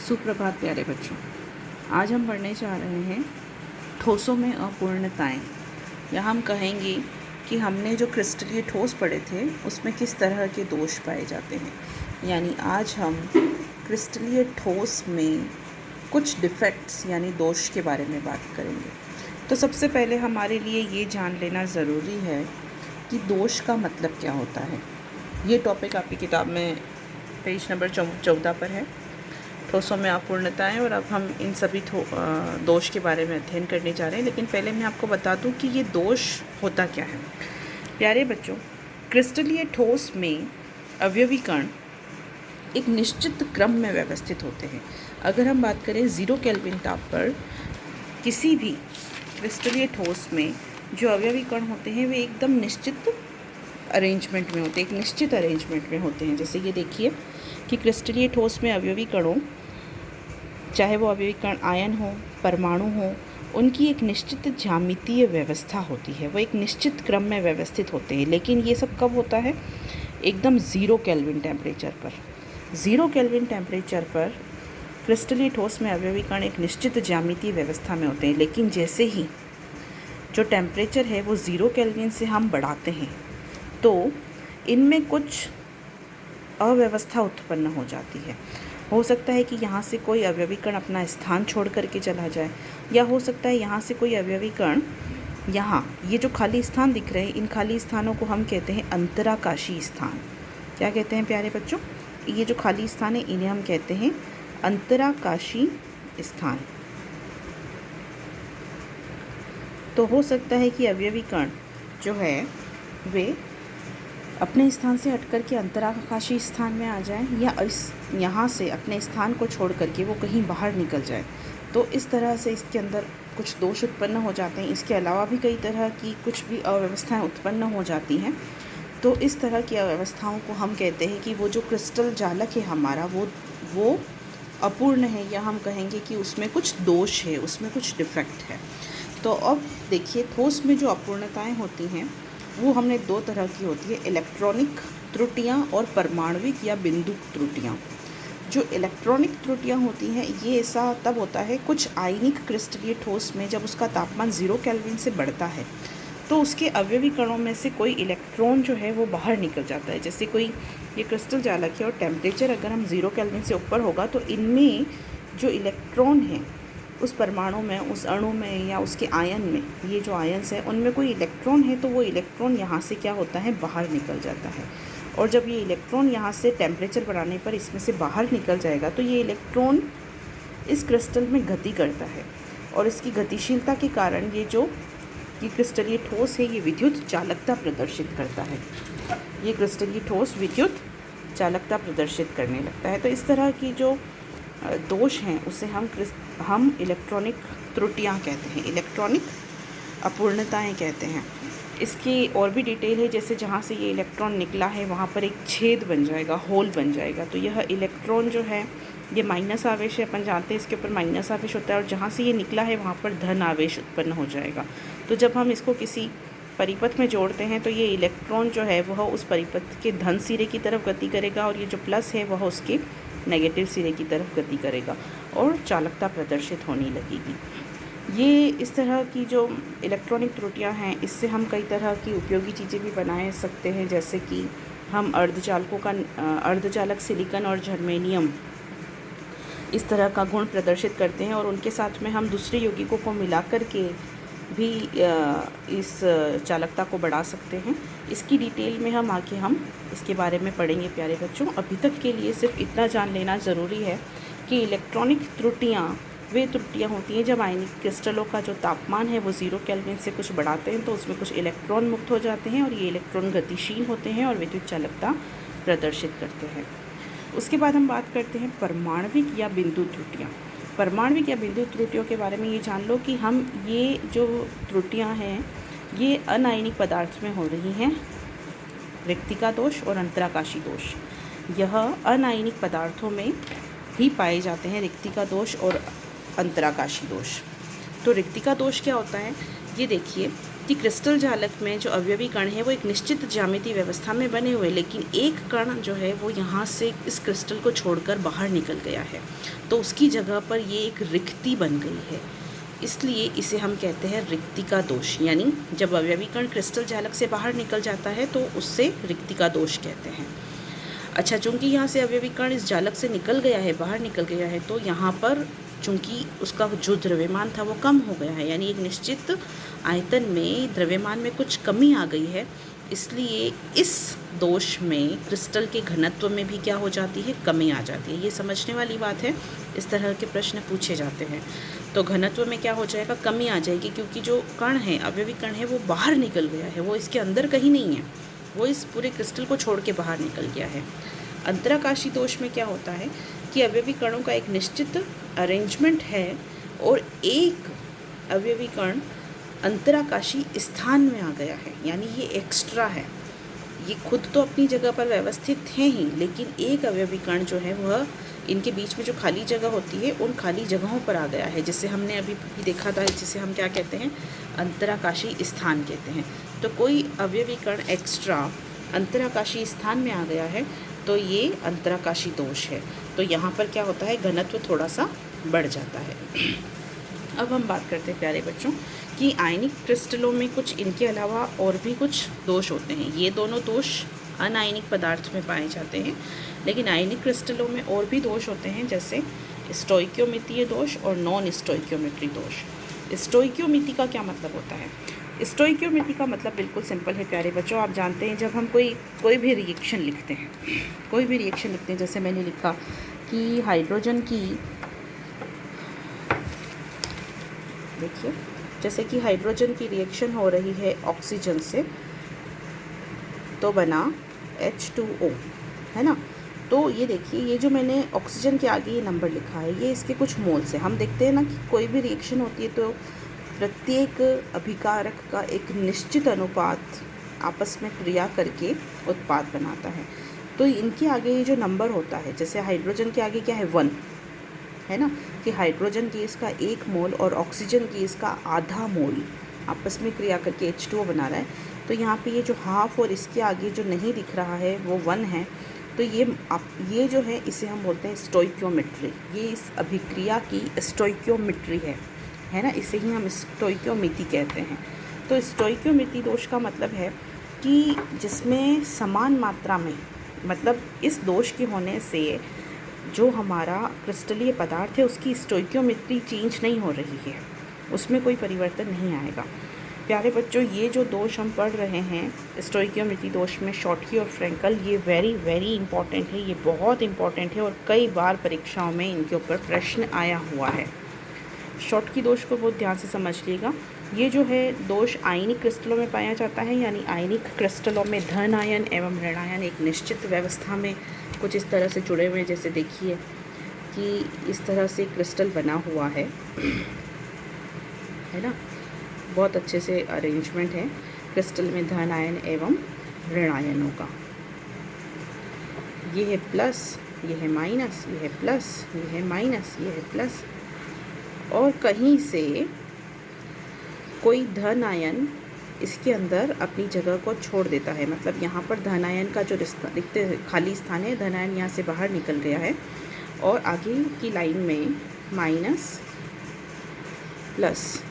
सुप्रभात प्यारे बच्चों। आज हम पढ़ने जा रहे हैं ठोसों में अपूर्णताएं, या हम कहेंगे कि हमने जो क्रिस्टलीय ठोस पढ़े थे उसमें किस तरह के दोष पाए जाते हैं। यानी आज हम क्रिस्टलीय ठोस में कुछ डिफेक्ट्स यानी दोष के बारे में बात करेंगे। तो सबसे पहले हमारे लिए ये जान लेना ज़रूरी है कि दोष का मतलब क्या होता है। ये टॉपिक आपकी किताब में पेज नंबर 14 पर है, ठोसों में अपूर्णताएं। और अब हम इन सभी दोष के बारे में अध्ययन करने जा रहे हैं। लेकिन पहले मैं आपको बता दूं कि ये दोष होता क्या है। प्यारे बच्चों, क्रिस्टलीय ठोस में अवयवी कण एक निश्चित क्रम में व्यवस्थित होते हैं। अगर हम बात करें 0 केल्विन ताप पर किसी भी क्रिस्टलीय ठोस में जो अवयवी कण होते हैं वे एकदम निश्चित अरेंजमेंट में होते हैं, एक निश्चित अरेंजमेंट में होते हैं। जैसे ये देखिए कि क्रिस्टलीय ठोस में अवयवी कणों, चाहे वो अवयवी कण आयन हो, परमाणु हो, उनकी एक निश्चित ज्यामितीय व्यवस्था होती है। वो एक निश्चित क्रम में व्यवस्थित होते हैं। लेकिन ये सब कब होता है? एकदम 0 केल्विन टेम्परेचर पर। 0 केल्विन टेम्परेचर पर क्रिस्टलीय ठोस में अवयवी कण एक निश्चित ज्यामितीय व्यवस्था में होते हैं। लेकिन जैसे ही जो टेम्परेचर है वो 0 केल्विन से हम बढ़ाते हैं तो इनमें कुछ अव्यवस्था उत्पन्न हो जाती है। हो सकता है कि यहाँ से कोई अवयवी कण अपना स्थान छोड़ करके चला जाए, या हो सकता है यहाँ से कोई अवयवी कण, यहाँ ये जो खाली स्थान दिख रहे हैं, इन खाली स्थानों को हम कहते हैं अंतराकाशी स्थान। क्या कहते हैं प्यारे बच्चों? ये जो खाली स्थान है इन्हें हम कहते हैं अंतराकाशी स्थान। तो हो सकता है कि अवयवी कण जो है वे अपने स्थान से हट कर के अंतराकाशी स्थान में आ जाए, या यहाँ से अपने स्थान को छोड़ करके वो कहीं बाहर निकल जाए। तो इस तरह से इसके अंदर कुछ दोष उत्पन्न हो जाते हैं। इसके अलावा भी कई तरह की कुछ भी अव्यवस्थाएं उत्पन्न हो जाती हैं। तो इस तरह की अव्यवस्थाओं को हम कहते हैं कि वो जो क्रिस्टल जालक है हमारा वो अपूर्ण है, या हम कहेंगे कि उसमें कुछ दोष है, उसमें कुछ डिफेक्ट है। तो अब देखिए, ठोस में जो अपूर्णताएँ होती हैं वो हमने 2 तरह की होती है, इलेक्ट्रॉनिक त्रुटियां और परमाणविक या बिंदु त्रुटियां। जो इलेक्ट्रॉनिक त्रुटियां होती हैं ये ऐसा तब होता है कुछ आयनिक क्रिस्टलीय ठोस में, जब उसका तापमान 0 केल्विन से बढ़ता है तो उसके अवयवी कणों में से कोई इलेक्ट्रॉन जो है वो बाहर निकल जाता है। जैसे कोई ये क्रिस्टल जालक है और टेम्परेचर अगर हम 0 केल्विन से ऊपर होगा तो इनमें जो इलेक्ट्रॉन है उस परमाणु में, उस अणु में या उसके आयन में, ये जो आयन्स है उनमें कोई इलेक्ट्रॉन है तो वो इलेक्ट्रॉन यहाँ से क्या होता है, बाहर निकल जाता है। और जब ये इलेक्ट्रॉन यहाँ से टेम्परेचर बढ़ाने पर इसमें से बाहर निकल जाएगा तो ये इलेक्ट्रॉन इस क्रिस्टल में गति करता है, और इसकी गतिशीलता के कारण ये क्रिस्टलीय ठोस है ये विद्युत चालकता प्रदर्शित करता है। ये क्रिस्टलीय ठोस विद्युत चालकता प्रदर्शित करने लगता है। तो इस तरह की जो दोष हैं उसे हम इलेक्ट्रॉनिक त्रुटियां कहते हैं, इलेक्ट्रॉनिक अपूर्णताएं कहते हैं। इसकी और भी डिटेल है, जैसे जहाँ से ये इलेक्ट्रॉन निकला है वहाँ पर एक छेद बन जाएगा, होल बन जाएगा। तो यह इलेक्ट्रॉन जो है ये माइनस आवेश है, अपन जानते हैं इसके ऊपर माइनस आवेश होता है, और जहाँ से ये निकला है वहाँ पर धन आवेश उत्पन्न हो जाएगा। तो जब हम इसको किसी परिपथ में जोड़ते हैं तो ये इलेक्ट्रॉन जो है वह उस परिपथ के धन सिरे की तरफ गति करेगा, और ये जो प्लस है वह उसके नेगेटिव सिरे की तरफ गति करेगा और चालकता प्रदर्शित होने लगेगी। ये इस तरह की जो इलेक्ट्रॉनिक त्रुटियां हैं इससे हम कई तरह की उपयोगी चीज़ें भी बना सकते हैं। जैसे कि हम अर्धचालक सिलिकॉन और जर्मेनियम इस तरह का गुण प्रदर्शित करते हैं, और उनके साथ में हम दूसरे यौगिकों को मिला कर के भी इस चालकता को बढ़ा सकते हैं। इसकी डिटेल में हम इसके बारे में पढ़ेंगे प्यारे बच्चों। अभी तक के लिए सिर्फ इतना जान लेना ज़रूरी है कि इलेक्ट्रॉनिक त्रुटियाँ वे त्रुटियाँ होती हैं जब आयनिक क्रिस्टलों का जो तापमान है वो 0 केल्विन से कुछ बढ़ाते हैं तो उसमें कुछ इलेक्ट्रॉन मुक्त हो जाते हैं, और ये इलेक्ट्रॉन गतिशील होते हैं और विद्युत चालकता प्रदर्शित करते हैं। उसके बाद हम बात करते हैं परमाणविक या बिंदु त्रुटियाँ। परमाणविक या बिंदु त्रुटियों के बारे में ये जान लो कि हम ये जो त्रुटियां हैं ये अनायनिक पदार्थ में हो रही हैं, रिक्तिका दोष और अंतराकाशी दोष। यह अनायनिक पदार्थों में ही पाए जाते हैं, रिक्तिका दोष और अंतराकाशी दोष। तो रिक्तिका दोष क्या होता है? ये देखिए कि क्रिस्टल जालक में जो अवयवी कण है वो एक निश्चित ज्यामितीय व्यवस्था में बने हुए, लेकिन एक कण जो है वो यहाँ से इस क्रिस्टल को छोड़कर बाहर निकल गया है, तो उसकी जगह पर ये एक रिक्ति बन गई है, इसलिए इसे हम कहते हैं रिक्ति का दोष। यानी जब अवयवी कण क्रिस्टल जालक से बाहर निकल जाता है तो उससे रिक्ति का दोष कहते हैं। अच्छा, चूँकि यहाँ से अवयवी कण इस जालक से निकल गया है, बाहर निकल गया है, तो यहाँ पर चूँकि उसका जो द्रव्यमान था वो कम हो गया है, यानी एक निश्चित आयतन में द्रव्यमान में कुछ कमी आ गई है, इसलिए इस दोष में क्रिस्टल के घनत्व में भी क्या हो जाती है, कमी आ जाती है। ये समझने वाली बात है, इस तरह के प्रश्न पूछे जाते हैं। तो घनत्व में क्या हो जाएगा, कमी आ जाएगी, क्योंकि जो कण है, अवयवी कण है, वो बाहर निकल गया है, वो इसके अंदर कहीं नहीं है, वो इस पूरे क्रिस्टल को छोड़ के बाहर निकल गया है। अंतराकाशी दोष में क्या होता है कि अवयवी कणों का एक निश्चित अरेंजमेंट है और एक अवयवी कण अंतराकाशी स्थान में आ गया है, यानी ये एक्स्ट्रा है। ये खुद तो अपनी जगह पर व्यवस्थित हैं ही, लेकिन एक अवयवी कण जो है वह इनके बीच में जो खाली जगह होती है उन खाली जगहों पर आ गया है, जिसे हमने अभी भी देखा था, जिसे हम क्या कहते हैं, अंतराकाशी स्थान कहते हैं। तो कोई अवयवी कण एक्स्ट्रा अंतराकाशी स्थान में आ गया है तो ये अंतराकाशी दोष है। तो यहाँ पर क्या होता है, घनत्व थोड़ा सा बढ़ जाता है। अब हम बात करते हैं प्यारे बच्चों कि आयनिक क्रिस्टलों में कुछ इनके अलावा और भी कुछ दोष होते हैं। ये दोनों दोष अनायनिक पदार्थ में पाए जाते हैं, लेकिन आयनिक क्रिस्टलों में और भी दोष होते हैं, जैसे स्टोइकियोमितीय दोष और नॉन स्टोइकियोमेट्री दोष। स्टोइकियोमिति का क्या मतलब होता है? स्टोइकियोमिति का मतलब बिल्कुल सिंपल है प्यारे बच्चों। आप जानते हैं जब हम कोई भी रिएक्शन लिखते हैं, जैसे मैंने लिखा कि हाइड्रोजन की, देखिए, जैसे कि हाइड्रोजन की रिएक्शन हो रही है ऑक्सीजन से, तो बना H2O, है ना। तो ये देखिए, ये जो मैंने ऑक्सीजन के आगे ये नंबर लिखा है, ये इसके कुछ मोल्स है। हम देखते हैं ना कि कोई भी रिएक्शन होती है तो प्रत्येक अभिकारक का एक निश्चित अनुपात आपस में क्रिया करके उत्पाद बनाता है। तो इनके आगे ये जो नंबर होता है, जैसे हाइड्रोजन के आगे क्या है, 1, है ना, कि हाइड्रोजन गैस का 1 मोल और ऑक्सीजन गैस का आधा मोल आपस में क्रिया करके H2O बना रहा है। तो यहाँ पे ये जो हाफ और इसके आगे जो नहीं दिख रहा है वो 1 है। तो ये जो है इसे हम बोलते हैं स्टोइकियोमेट्री। ये इस अभिक्रिया की स्टोइकियोमेट्री है ना, इसे ही हम स्टोइकियोमिति कहते हैं। तो स्टोइकियोमिति दोष का मतलब है कि जिसमें समान मात्रा में, मतलब इस दोष के होने से जो हमारा क्रिस्टलीय पदार्थ है उसकी स्टोइकियोमेट्री चेंज नहीं हो रही है, उसमें कोई परिवर्तन नहीं आएगा। प्यारे बच्चों, ये जो दोष हम पढ़ रहे हैं स्टोइकियोमेट्री दोष में, शॉटकी और फ्रेंकल, ये वेरी वेरी इंपॉर्टेंट है, ये बहुत इंपॉर्टेंट है और कई बार परीक्षाओं में इनके ऊपर प्रश्न आया हुआ है। शॉटकी दोष को बहुत ध्यान से समझ लीजिएगा। ये जो है दोष आयनिक क्रिस्टलों में पाया जाता है, यानी आयनिक क्रिस्टलों में धन आयन एवं ऋण आयन एक निश्चित व्यवस्था में कुछ इस तरह से जुड़े हुए हैं। जैसे देखिए कि इस तरह से क्रिस्टल बना हुआ है ना, बहुत अच्छे से अरेंजमेंट है क्रिस्टल में धन आयन एवं ऋण आयनों का। ये है प्लस, ये है माइनस, ये है प्लस, ये है माइनस, ये है प्लस, और कहीं से कोई धन आयन इसके अंदर अपनी जगह को छोड़ देता है। मतलब यहाँ पर धन आयन का जो रिक्त खाली स्थान है, धन आयन यहाँ से बाहर निकल गया है और आगे की लाइन में माइनस प्लस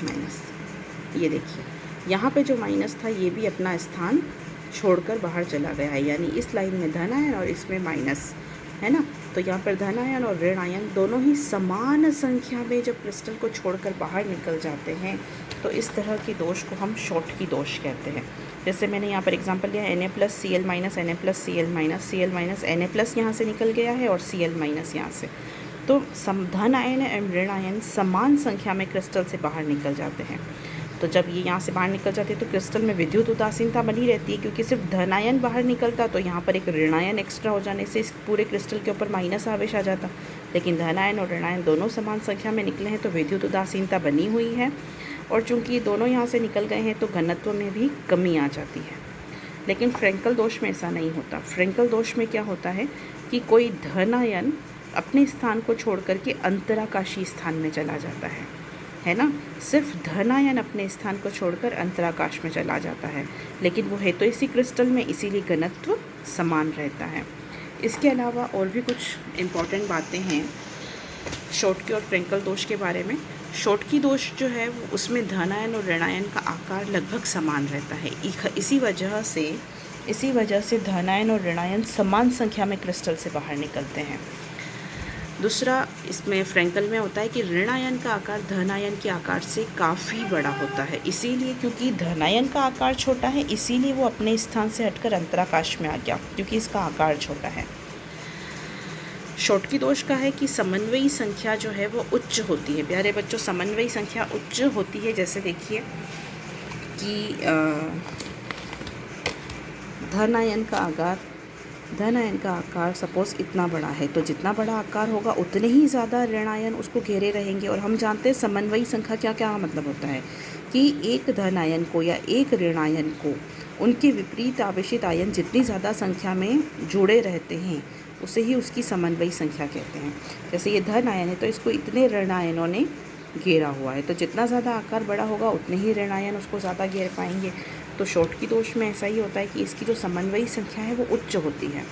माइनस, ये देखिए यहाँ पे जो माइनस था ये भी अपना स्थान छोड़कर बाहर चला गया है, यानी इस लाइन में धन आयन और इसमें माइनस, है ना। तो यहाँ पर धन आयन और ऋण आयन दोनों ही समान संख्या में जब क्रिस्टल को छोड़कर बाहर निकल जाते हैं तो इस तरह के दोष को हम शॉटकी दोष कहते हैं। जैसे मैंने यहाँ पर एग्जांपल लिया Na+Cl- Na+Cl- Na+ यहाँ से निकल गया है और Cl- यहाँ से। तो धन आयन एवं ऋण आयन समान संख्या में क्रिस्टल से बाहर निकल जाते हैं। तो जब ये यहाँ से बाहर निकल जाते हैं तो क्रिस्टल में विद्युत उदासीनता बनी रहती है, क्योंकि सिर्फ धन आयन बाहर निकलता तो यहाँ पर एक ऋण आयन एक्स्ट्रा हो जाने से इस पूरे क्रिस्टल के ऊपर माइनस आवेश आ जाता। लेकिन धन आयन और ऋण आयन दोनों समान संख्या में निकले हैं तो विद्युत उदासीनता बनी हुई है, और चूँकि दोनों यहाँ से निकल गए हैं तो घनत्व में भी कमी आ जाती है। लेकिन फ्रेंकल दोष में ऐसा नहीं होता। फ्रेंकल दोष में क्या होता है कि कोई धन आयन अपने स्थान को छोड़ करके अंतराकाशी स्थान में चला जाता है, है ना, सिर्फ धन आयन अपने स्थान को छोड़कर अंतराकाश में चला जाता है, लेकिन वो है तो इसी क्रिस्टल में, इसीलिए घनत्व समान रहता है। इसके अलावा और भी कुछ इम्पॉर्टेंट बातें हैं शॉटकी और फ्रेंकल दोष के बारे में। शॉटकी दोष जो है वो उसमें धन आयन और ऋण आयन का आकार लगभग समान रहता है। इसी वजह से धन आयन और ऋण आयन समान संख्या में क्रिस्टल से बाहर निकलते हैं। दूसरा इसमें फ्रेंकल में होता है कि ऋण आयन का आकार धन आयन के आकार से काफ़ी बड़ा होता है, इसीलिए क्योंकि धन आयन का आकार छोटा है इसीलिए वो अपने स्थान से हटकर अंतराकाश में आ गया, क्योंकि इसका आकार छोटा है। शॉटकी दोष का है कि समन्वयी संख्या जो है वो उच्च होती है। प्यारे बच्चों, समन्वयी संख्या उच्च होती है। जैसे देखिए कि धन आयन का आकार सपोज़ इतना बड़ा है, तो जितना बड़ा आकार होगा उतने ही ज़्यादा ऋण आयन उसको घेरे रहेंगे। और हम जानते हैं समन्वयी संख्या क्या मतलब होता है कि एक धन आयन को या एक ऋण आयन को उनके विपरीत आवेशित आयन जितनी ज़्यादा संख्या में जुड़े रहते हैं उसे ही उसकी समन्वयी संख्या कहते हैं। जैसे ये धन आयन है तो इसको इतने ऋण आयनों ने घेरा हुआ है, तो जितना ज़्यादा आकार बड़ा होगा उतने ही ऋण आयन उसको ज़्यादा घेर पाएंगे। तो शॉटकी दोष में ऐसा ही होता है कि इसकी जो समन्वयी संख्या है वो उच्च होती है।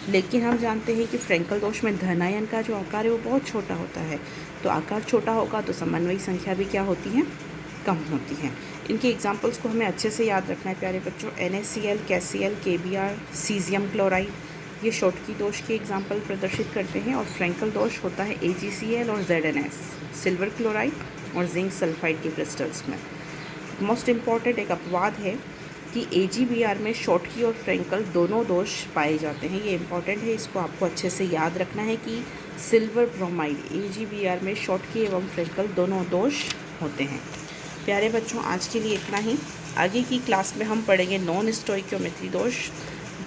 लेकिन हम जानते हैं कि फ्रेंकल दोष में धन आयन का जो आकार है वो बहुत छोटा होता है, तो आकार छोटा होगा तो समन्वयी संख्या भी क्या होती है, कम होती है। इनके एग्जाम्पल्स को हमें अच्छे से याद रखना है प्यारे बच्चों। NaCl, KCl, KBr, caesium chloride, ये शॉटकी दोष के एग्जाम्पल प्रदर्शित करते हैं। और फ्रेंकल दोष होता है AgCl और ZnS, सिल्वर क्लोराइड और जिंक सल्फाइड के क्रिस्टल्स में। मोस्ट इम्पॉर्टेंट एक अपवाद है कि AgBr में शॉटकी और फ्रेंकल दोनों दोष पाए जाते हैं। ये इम्पॉर्टेंट है, इसको आपको अच्छे से याद रखना है कि सिल्वर ब्रोमाइड AgBr में शॉटकी एवं फ्रेंकल दोनों दोष होते हैं। प्यारे बच्चों, आज के लिए इतना ही। आगे की क्लास में हम पढ़ेंगे नॉन स्टोइकियोमेट्री दोष,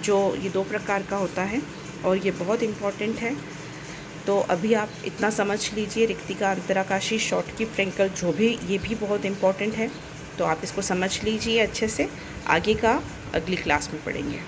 जो ये 2 प्रकार का होता है और ये बहुत इम्पॉर्टेंट है। तो अभी आप इतना समझ लीजिए, रिक्तिका, अंतराकाशी, शॉटकी, फ्रेंकल जो भी, ये भी बहुत इम्पॉर्टेंट है। तो आप इसको समझ लीजिए अच्छे से, आगे का अगली क्लास में पढ़ेंगे।